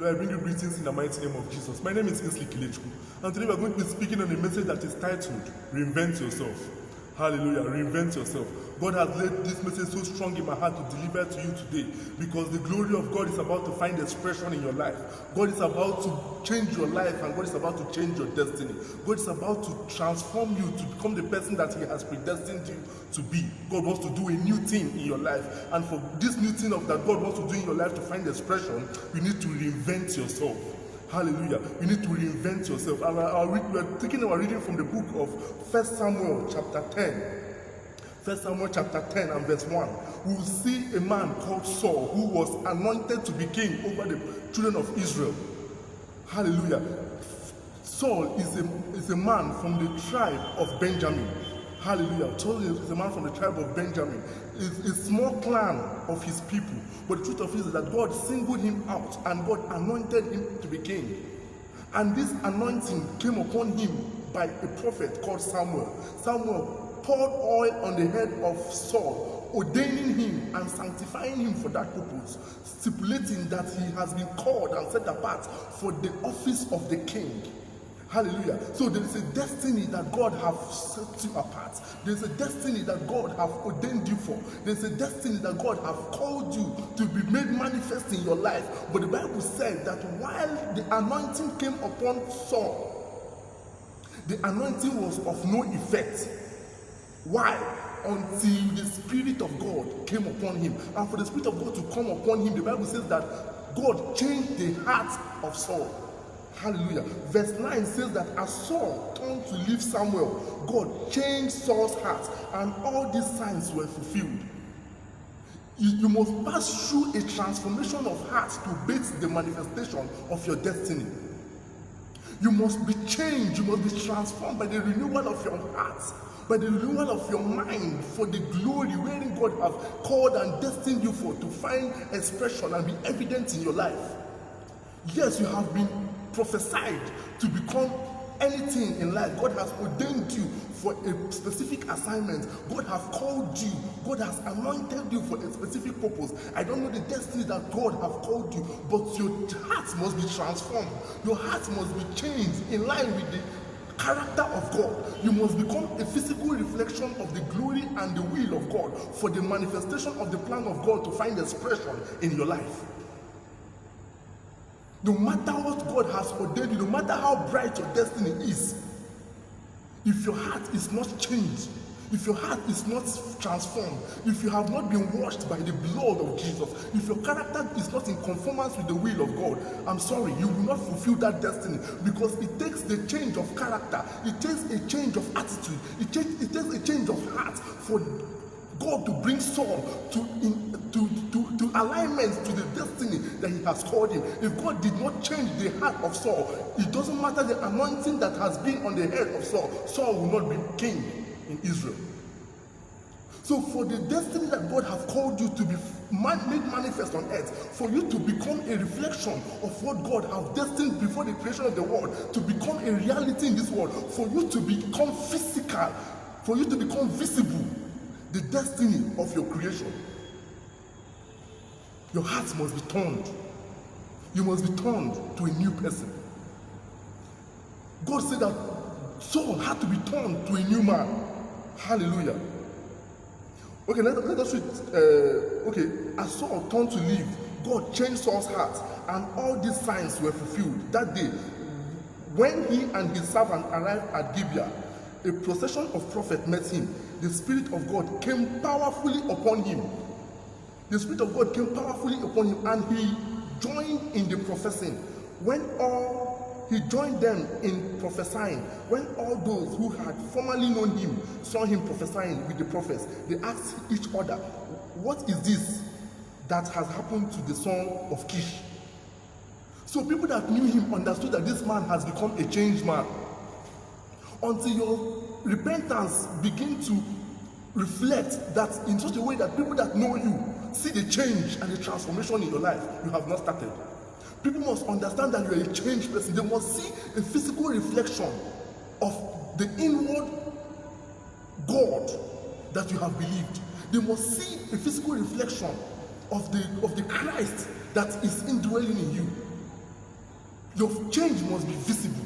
I bring you greetings in the mighty name of Jesus. My name is Isley Kilechku, and today we are going to be speaking on a message that is titled, Reinvent Yourself. Hallelujah, reinvent yourself. God has laid this message so strong in my heart to deliver to you today because the glory of God is about to find expression in your life. God is about to change your life and God is about to change your destiny. God is about to transform you to become the person that He has predestined you to be. God wants to do a new thing in your life, and for this new thing that God wants to do in your life to find expression, you need to reinvent yourself. Hallelujah. You need to reinvent yourself. We are taking our reading from the book of 1 Samuel chapter 10. 1 Samuel chapter 10 and verse 1. We will see a man called Saul who was anointed to be king over the children of Israel. Hallelujah. Saul is a man from the tribe of Benjamin. Hallelujah. Saul is a man from the tribe of Benjamin. It's a small clan of his people. But the truth of it is that God singled him out and God anointed him to be king. And this anointing came upon him by a prophet called Samuel. Samuel poured oil on the head of Saul, ordaining him and sanctifying him for that purpose, stipulating that he has been called and set apart for the office of the king. Hallelujah. So there is a destiny that God has set you apart. There is a destiny that God has ordained you for. There is a destiny that God has called you to be made manifest in your life. But the Bible said that while the anointing came upon Saul, the anointing was of no effect. Why? Until the Spirit of God came upon him. And for the Spirit of God to come upon him, the Bible says that God changed the heart of Saul. Hallelujah. Verse 9 says that as Saul turned to leave Samuel, God changed Saul's heart, and all these signs were fulfilled. You must pass through a transformation of heart to bait the manifestation of your destiny. You must be changed, you must be transformed by the renewal of your heart, by the renewal of your mind for the glory wherein God has called and destined you for to find expression and be evident in your life. Yes, you have been prophesied to become anything in life. God has ordained you for a specific assignment. God has called you. God has anointed you for a specific purpose. I don't know the destiny that God has called you, but your heart must be transformed. Your heart must be changed in line with the character of God. You must become a physical reflection of the glory and the will of God for the manifestation of the plan of God to find expression in your life. No matter what God has ordained you, no matter how bright your destiny is, if your heart is not changed, if your heart is not transformed, if you have not been washed by the blood of Jesus, if your character is not in conformance with the will of God, I'm sorry, you will not fulfill that destiny, because it takes the change of character, it takes a change of attitude, it takes a change of heart for God to bring Saul to alignment to the destiny that He has called him. If God did not change the heart of Saul, it doesn't matter the anointing that has been on the head of Saul, Saul will not be king in Israel. So for the destiny that God has called you to be made manifest on earth, for you to become a reflection of what God has destined before the creation of the world, to become a reality in this world, for you to become physical, for you to become visible, the destiny of your creation, your heart must be turned. You must be turned to a new person. God said that Saul had to be turned to a new man. Hallelujah. Okay, let us read. As Saul turned to leave, God changed Saul's heart, and all these signs were fulfilled. That day, when he and his servant arrived at Gibeah, a procession of prophets met him. The Spirit of God came powerfully upon him. The Spirit of God came powerfully upon him, and he joined in the prophesying. He joined them in prophesying. When all those who had formerly known him saw him prophesying with the prophets, they asked each other, "What is this that has happened to the son of Kish?" So people that knew him understood that this man has become a changed man. Until your repentance begin to reflect that in such a way that people that know you see the change and the transformation in your life, you have not started. People must understand that you are a changed person. They must see a physical reflection of the inward God that you have believed. They must see a physical reflection of the Christ that is indwelling in you. Your change must be visible.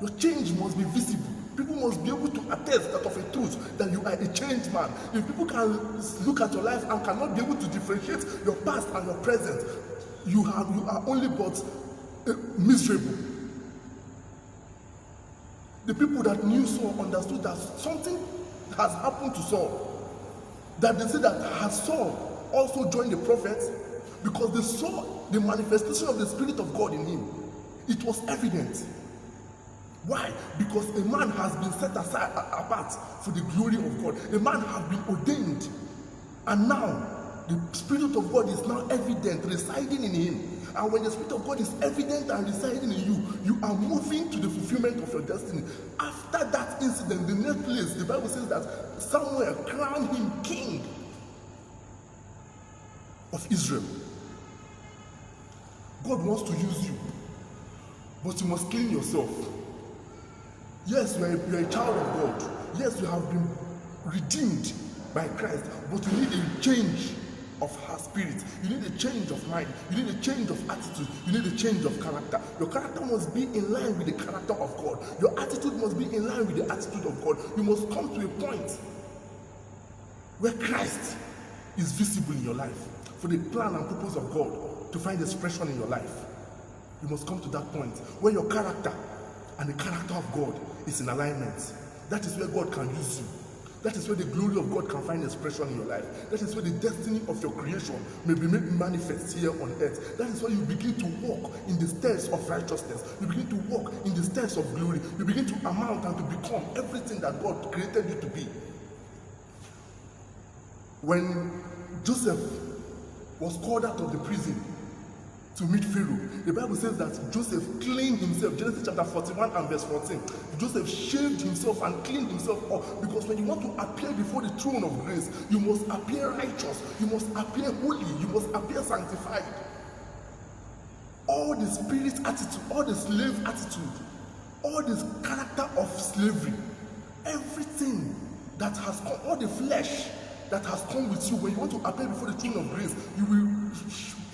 Your change must be visible. People must be able to attest that of a truth that you are a changed man. If people can look at your life and cannot be able to differentiate your past and your present, you are only but miserable. The people that knew Saul understood that something has happened to Saul. That they say that has Saul also joined the prophets, because they saw the manifestation of the Spirit of God in him. It was evident. Why? Because a man has been set aside apart for the glory of God. A man has been ordained, and now the Spirit of God is now evident, residing in him. And when the Spirit of God is evident and residing in you, you are moving to the fulfillment of your destiny. After that incident, the next place, the Bible says that Samuel crowned him king of Israel. God wants to use you, but you must clean yourself. Yes, you are a child of God. Yes, you have been redeemed by Christ, but you need a change of her spirit. You need a change of mind. You need a change of attitude. You need a change of character. Your character must be in line with the character of God. Your attitude must be in line with the attitude of God. You must come to a point where Christ is visible in your life for the plan and purpose of God to find expression in your life. You must come to that point where your character and the character of God is in alignment. That is where God can use you. That is where the glory of God can find expression in your life. That is where the destiny of your creation may be made manifest here on earth. That is where you begin to walk in the steps of righteousness. You begin to walk in the steps of glory. You begin to amount and to become everything that God created you to be. When Joseph was called out of the prison to meet Pharaoh, the Bible says that Joseph cleaned himself. Genesis chapter 41 and verse 14. Joseph shaved himself and cleaned himself up, because when you want to appear before the throne of grace, you must appear righteous, you must appear holy, you must appear sanctified. All the spirit attitude, all the slave attitude, all this character of slavery, everything that has come, all the flesh that has come with you, when you want to appear before the throne of grace, you will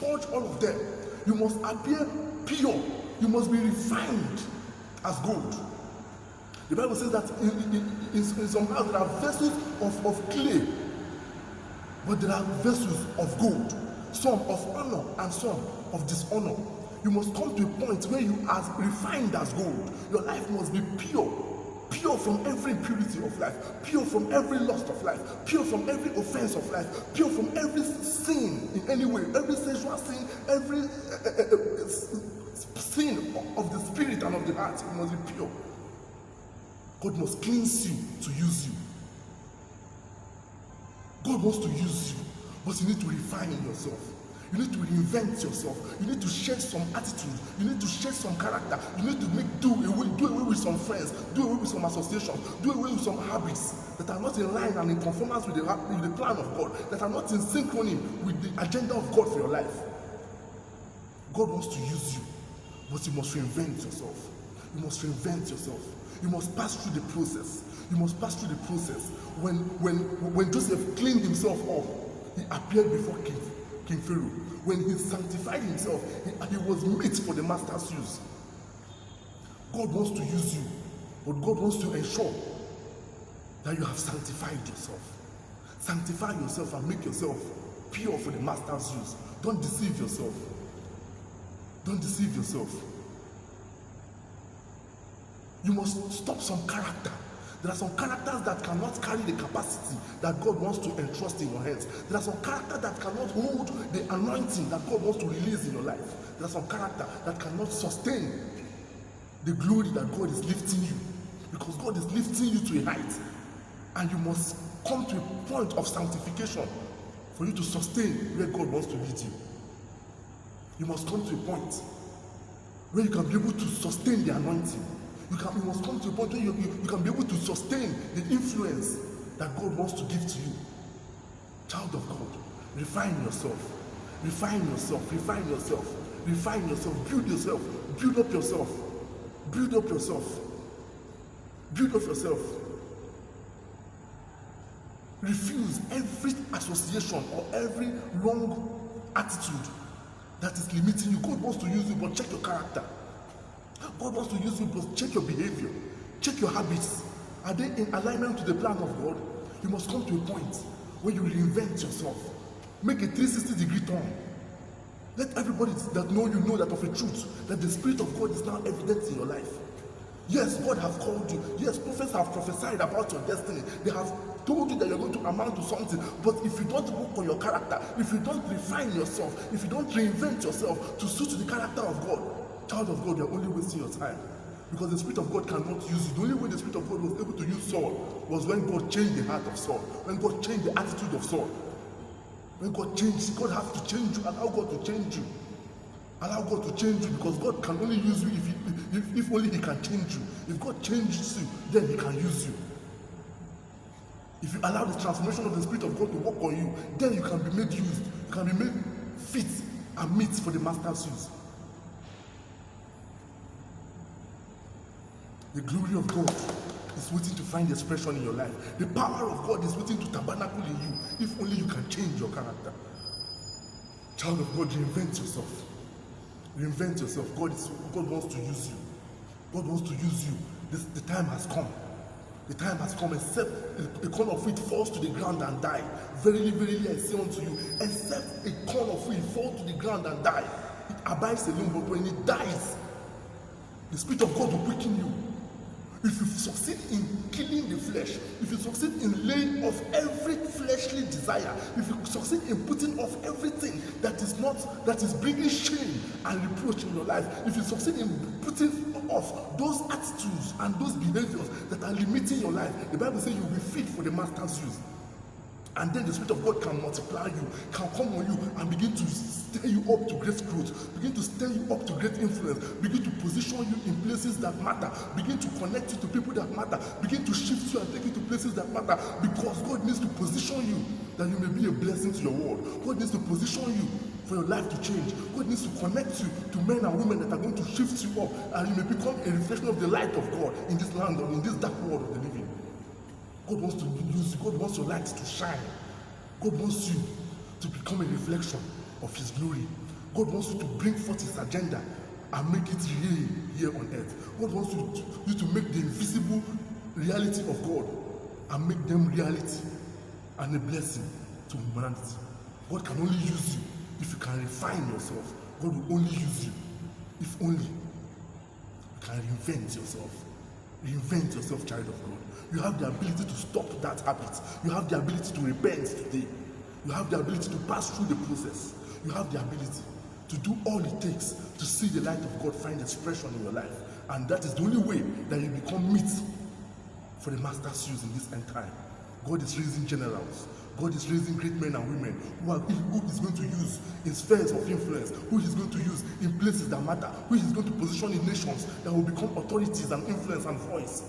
purge all of them. You must appear pure. You must be refined as gold. The Bible says that in some houses there are vessels of clay, but there are vessels of gold, some of honor and some of dishonor. You must come to a point where you are refined as gold. Your life must be pure. Pure from every impurity of life, pure from every lust of life, pure from every offense of life, pure from every sin in any way, every sexual sin, every sin of the spirit and of the heart. It must be pure. God must cleanse you to use you. God wants to use you, but you need to refine yourself. You need to reinvent yourself. You need to shed some attitude. You need to shed some character. You need to do away with some friends, do away with some associations, do away with some habits that are not in line and in conformance with the plan of God, that are not in synchrony with the agenda of God for your life. God wants to use you, but you must reinvent yourself. You must reinvent yourself. You must pass through the process. You must pass through the process. When Joseph cleaned himself up, he appeared before King Pharaoh. When he sanctified himself, he was meat for the master's use. God wants to use you, but God wants to ensure that you have sanctified yourself. Sanctify yourself and make yourself pure for the master's use. Don't deceive yourself. Don't deceive yourself. You must stop some character. There are some characters that cannot carry the capacity that God wants to entrust in your hands. There are some characters that cannot hold the anointing that God wants to release in your life. There are some characters that cannot sustain the glory that God is lifting you, because God is lifting you to a height, and you must come to a point of sanctification for you to sustain where God wants to lead you. You must come to a point where you can be able to sustain the anointing. You must come to a point where you can be able to sustain the influence that God wants to give to you. Child of God, refine yourself. Refine yourself. Refine yourself. Refine yourself. Build yourself. Build up yourself. Build up yourself. Build up yourself. Refuse every association or every wrong attitude that is limiting you. God wants to use you, but check your character. God wants to use you, but check your behavior. Check your habits. Are they in alignment to the plan of God? You must come to a point where you reinvent yourself. Make a 360-degree turn. Let everybody that know you know that of a truth, that the Spirit of God is now evident in your life. Yes, God has called you. Yes, prophets have prophesied about your destiny. They have told you that you're going to amount to something. But if you don't work on your character, if you don't refine yourself, if you don't reinvent yourself to suit the character of God, child of God, you're only wasting your time. Because the Spirit of God cannot use you. The only way the Spirit of God was able to use Saul was when God changed the heart of Saul, when God changed the attitude of Saul. When God changed, God has to change you. Allow God to change you. Allow God to change you, because God can only use you if only He can change you. If God changes you, then He can use you. If you allow the transformation of the Spirit of God to work on you, then you can be made used. You can be made fit and meet for the Master's use. The glory of God is waiting to find expression in your life. The power of God is waiting to tabernacle in you, if only you can change your character. Child of God, reinvent yourself. Reinvent yourself. God wants to use you. God wants to use you. The time has come. The time has come, except a corn of wheat falls to the ground and die. Verily, verily, I say unto you, except a corn of wheat falls to the ground and die, it abides alone, but when it dies, the Spirit of God will quicken you. If you succeed in killing the flesh, if you succeed in laying off every fleshly desire, if you succeed in putting off everything that is bringing shame and reproach in your life, if you succeed in putting off those attitudes and those behaviors that are limiting your life, the Bible says you will be fit for the Master's use. And then the Spirit of God can multiply you, can come on you and begin to stir you up to great growth, begin to stir you up to great influence, begin to position you in places that matter, begin to connect you to people that matter, begin to shift you and take you to places that matter, because God needs to position you that you may be a blessing to your world. God needs to position you for your life to change. God needs to connect you to men and women that are going to shift you up, and you may become a reflection of the light of God in this land or in this dark world of the living. God wants to use you. God wants your light to shine. God wants you to become a reflection of His glory. God wants you to bring forth His agenda and make it real here on earth. God wants you to make the invisible reality of God and make them reality and a blessing to humanity. God can only use you if you can refine yourself. God will only use you if only you can reinvent yourself. Reinvent yourself, child of God. You have the ability to stop that habit. You have the ability to repent today. You have the ability to pass through the process. You have the ability to do all it takes to see the light of God find expression in your life. And that is the only way that you become meat for the Master's use in this end time. God is raising generals. God is raising great men and women who is going to use in spheres of influence, who is going to use in places that matter, who is going to position in nations that will become authorities and influence and voice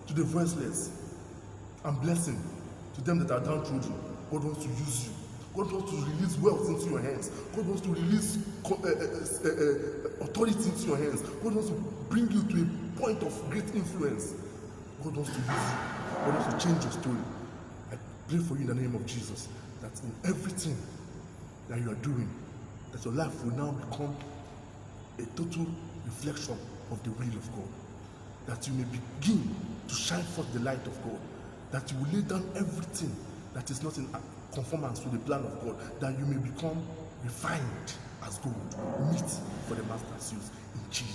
to the voiceless, and blessing to them that are downtrodden. God wants to use you. God wants to release wealth into your hands. God wants to release authority into your hands. God wants to bring you to a point of great influence. God wants to use you. God wants to change your story. I pray for you in the name of Jesus that in everything that you are doing, that your life will now become a total reflection of the will of God. That you may begin to shine forth the light of God. That you will lay down everything that is not in conformance to the plan of God. That you may become refined as gold, meet for the Master's use in Jesus.